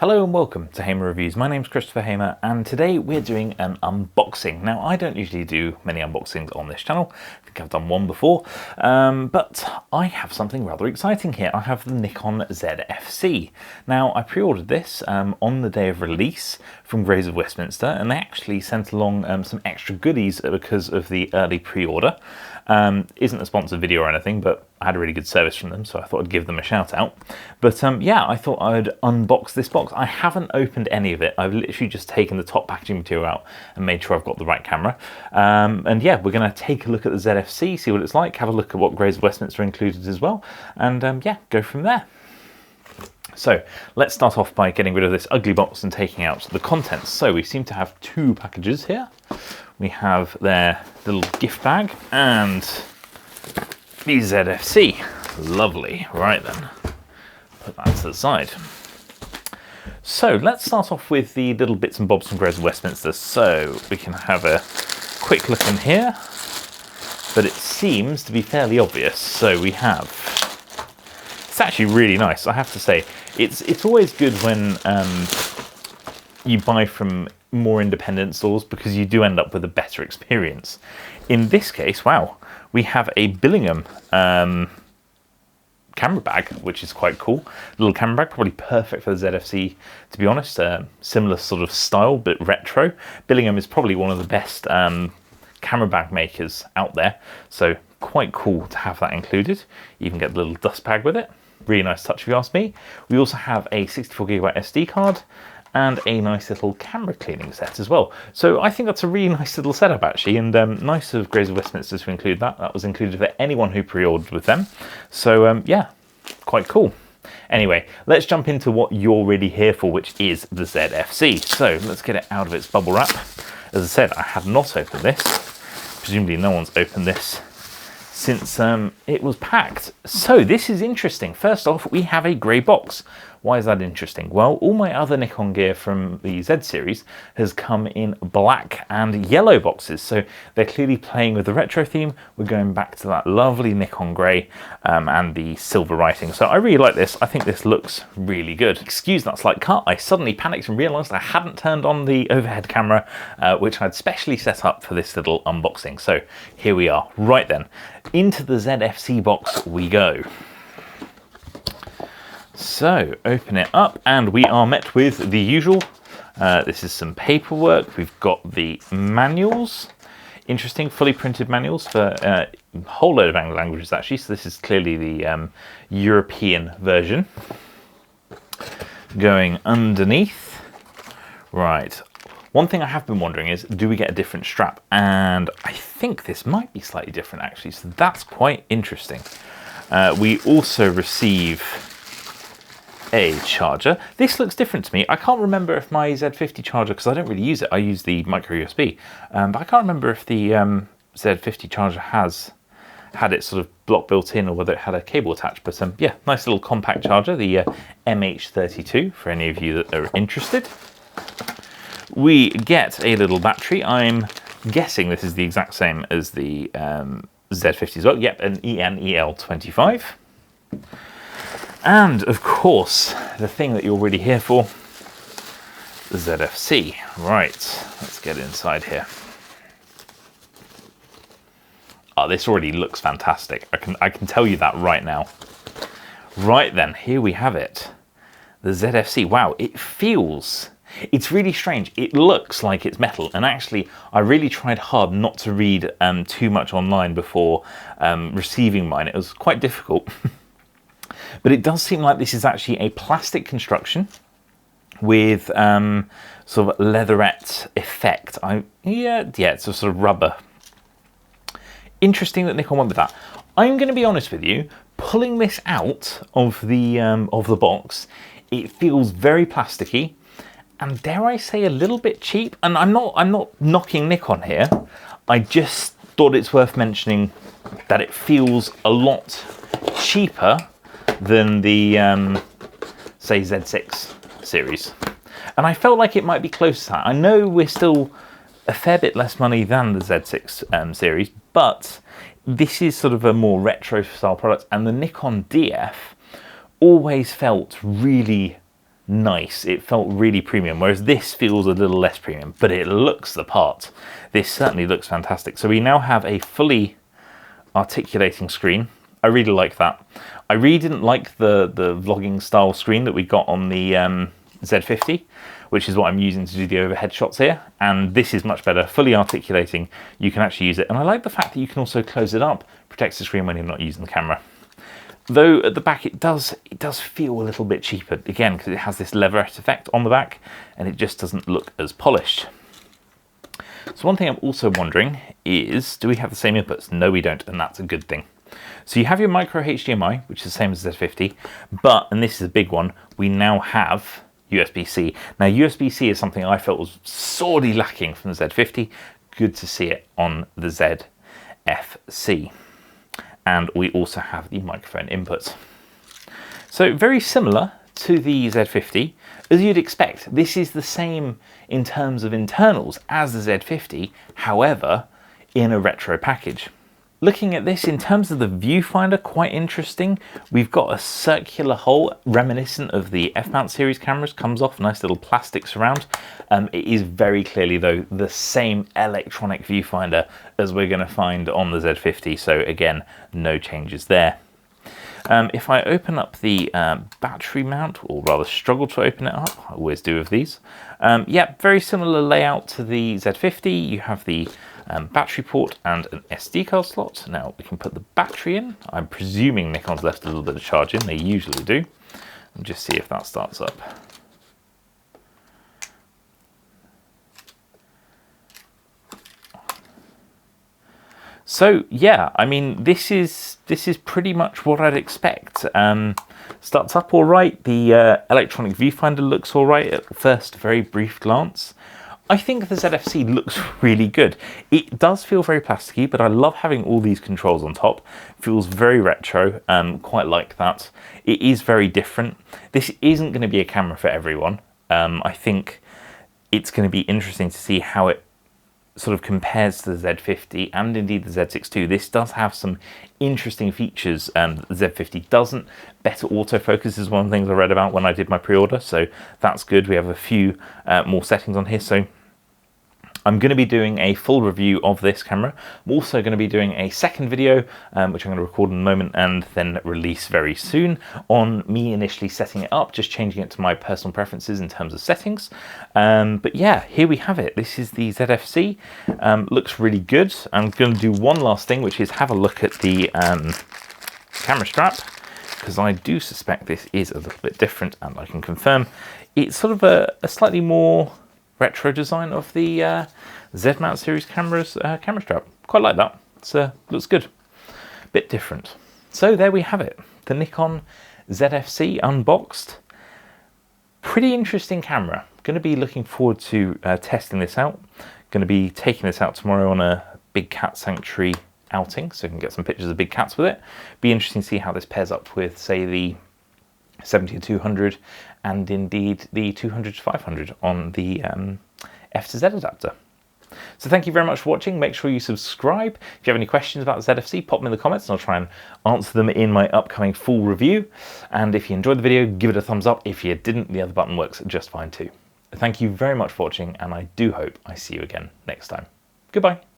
Hello and welcome to Hamer Reviews. My name's Christopher Hamer and today we're doing an unboxing. Now I don't usually do many unboxings on this channel. I think I've done one before, but I have something rather exciting here. I have the Nikon Zfc. Now I pre-ordered this on the day of release from Grays of Westminster, and they actually sent along some extra goodies because of the early pre-order. Isn't a sponsored video or anything, but I had a really good service from them, so I thought I'd give them a shout out. But yeah, I thought I'd unbox this box. I haven't opened any of it. I've literally just taken the top packaging material out and made sure I've got the right camera. And yeah, we're going to take a look at the ZFC, see what it's like, have a look at what Grays of Westminster included as well, and yeah, go from there. So let's start off by getting rid of this ugly box and taking out the contents. So we seem to have two packages here. We have their little gift bag and the ZFC. Lovely. Right then, put that to the side. So let's start off with the little bits and bobs from Grays of Westminster. So we can have a quick look in here, but it seems to be fairly obvious. So we have, it's actually really nice, I have to say. It's always good when you buy from more independent stores because you do end up with a better experience. In this case, wow, we have a Billingham camera bag, which is quite cool. Little camera bag, probably perfect for the ZFC, to be honest. Similar sort of style, but retro. Billingham is probably one of the best camera bag makers out there, so quite cool to have that included. You even get the little dust bag with it. Really nice touch if you ask me. We also have a 64GB SD card and a nice little camera cleaning set as well. So I think that's a really nice little setup actually, and nice of Grays of Westminster to include that. That was included for anyone who pre-ordered with them. So yeah, quite cool. Anyway, let's jump into what you're really here for, which is the ZFC. So let's get it out of its bubble wrap. As I said, I have not opened this. Presumably no one's opened this since it was packed. So this is interesting. First off, we have a grey box. Why is that interesting? Well, all my other Nikon gear from the Z series has come in black and yellow boxes, so they're clearly playing with the retro theme. We're going back to that lovely Nikon grey and the silver writing. So I really like this. I think this looks really good. Excuse that slight cut. I suddenly panicked and realised I hadn't turned on the overhead camera, which I'd specially set up for this little unboxing. So here we are. Right then, into the ZFC box we go. So open it up and we are met with the usual. This is some paperwork. We've got the manuals. Interesting, fully printed manuals for a whole load of languages actually. So this is clearly the European version. Going underneath. Right. One thing I have been wondering is, do we get a different strap? And I think this might be slightly different actually. So that's quite interesting. We also receive a charger. This looks different to me. I can't remember if my Z50 charger, because I don't really use it, I use the micro USB, but I can't remember if the Z50 charger has had it sort of block built in or whether it had a cable attached. But yeah, nice little compact charger, the MH32, for any of you that are interested. We get a little battery. I'm guessing this is the exact same as the Z50 as well. Yep, an ENEL25. And of course, the thing that you're really here for, the ZFC. Right, let's get inside here. Oh, this already looks fantastic. I can tell you that right now. Right then, here we have it. The ZFC. Wow, it feels, it's really strange. It looks like it's metal, and actually I really tried hard not to read too much online before receiving mine. It was quite difficult. But it does seem like this is actually a plastic construction with sort of leatherette effect. Yeah, it's a sort of rubber. Interesting that Nikon went with that. I'm going to be honest with you. Pulling this out of the box, it feels very plasticky, and dare I say a little bit cheap. And I'm not knocking Nikon here. I just thought it's worth mentioning that it feels a lot cheaper than the say Z6 series, and I felt like it might be close to that. I know we're still a fair bit less money than the Z6 series, but this is sort of a more retro style product, and the Nikon DF always felt really nice. It felt really premium, whereas this feels a little less premium, but it looks the part. This certainly looks fantastic. So we now have a fully articulating screen. I really like that. I really didn't like the vlogging style screen that we got on the Z50, which is what I'm using to do the overhead shots here. And this is much better, fully articulating. You can actually use it. And I like the fact that you can also close it up, protects the screen when you're not using the camera. Though at the back it does feel a little bit cheaper, again, because it has this leatherette effect on the back and it just doesn't look as polished. So one thing I'm also wondering is, do we have the same inputs? No, we don't, and that's a good thing. So you have your micro HDMI, which is the same as Z50, but, and this is a big one, we now have USB-C. Now USB-C is something I felt was sorely lacking from the Z50. Good to see it on the ZFC. And we also have the microphone inputs. So very similar to the Z50, as you'd expect. This is the same in terms of internals as the Z50, however, in a retro package. Looking at this in terms of the viewfinder, quite interesting. We've got a circular hole reminiscent of the F-mount series cameras, comes off, nice little plastic surround. It is very clearly though the same electronic viewfinder as we're going to find on the Z50, so again, no changes there. If I open up the battery mount, or rather struggle to open it up, I always do with these. Yeah, very similar layout to the Z50. You have the battery port and an SD card slot. Now we can put the battery in. I'm presuming Nikon's left a little bit of charge in, they usually do. And just see if that starts up. So yeah, I mean, this is pretty much what I'd expect. Starts up all right. The electronic viewfinder looks all right at first very brief glance. I think the ZFC looks really good. It does feel very plasticky, but I love having all these controls on top. Feels very retro, quite like that. It is very different. This isn't going to be a camera for everyone. I think it's going to be interesting to see how it sort of compares to the Z50 and indeed the Z6 II. This does have some interesting features the Z50 doesn't. Better autofocus is one of the things I read about when I did my pre-order, so that's good. We have a few more settings on here, so I'm going to be doing a full review of this camera. I'm also going to be doing a second video, which I'm going to record in a moment and then release very soon, on me initially setting it up, just changing it to my personal preferences in terms of settings. But yeah, here we have it. This is the ZFC. Looks really good. I'm going to do one last thing, which is have a look at the camera strap, because I do suspect this is a little bit different, and I can confirm it's sort of a slightly more retro design of the Z-mount series camera's camera strap. Quite like that. It looks good. Bit different. So there we have it. The Nikon ZFC unboxed. Pretty interesting camera. Going to be looking forward to testing this out. Going to be taking this out tomorrow on a big cat sanctuary outing, so you can get some pictures of big cats with it. Be interesting to see how this pairs up with, say, the 70-200 and indeed the 200-500 on the F to Z adapter. So thank you very much for watching. Make sure you subscribe. If you have any questions about the ZFC, pop them in the comments and I'll try and answer them in my upcoming full review. And if you enjoyed the video, give it a thumbs up. If you didn't, the other button works just fine too. Thank you very much for watching, and I do hope I see you again next time. Goodbye.